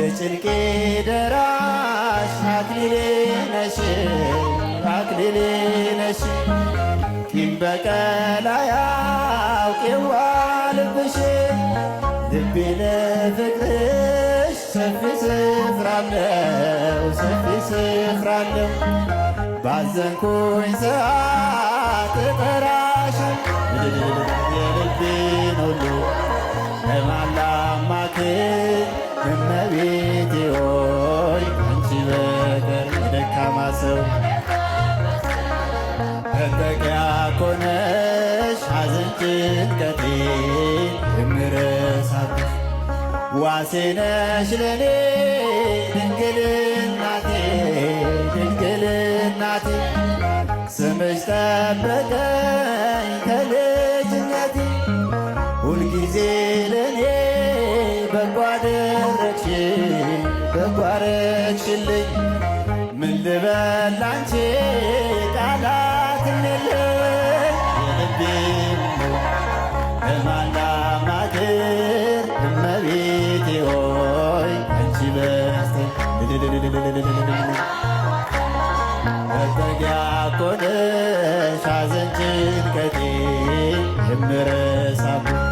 የጭንቄ ደራሽ አክሊሌ ነሽ አክሊሌ ነሽ ቂም በቀል አያውቅ የዋህ ልብሽ ልቤ ለፍቅርሽ ሰፊ ስፍራ አለው ሰፊ ስፍራ አለው ባዘንኩኝ ሰዓት እጠራሻለሁ የልቤን ሁሉ ለማን ላማክር እመቤቴ ሆይ አንቺ በቀር የደካማ ሰው መጠጊያ ኮነሽ ሐዘን ጭንቀቴ የምረሳብሽ ዋሴ ነሽ ለኔ ድንግል እናቴ ድንግል እናቴ ስምሽ ጠበቀኝ ከልጅነቴ ሁልጊዜ ለኔ በጎ አደረግሽ በጎ አረግሽልኝ ምን ልበል ላንቺ ቃላትም የለኝ የልቤን ለማን ላማክር እመቤቴ ሆይ አንቺ በስተቀር መጠጊያ ኮነሽ ሐዘን ጭንቀቴ የምረሳብሽ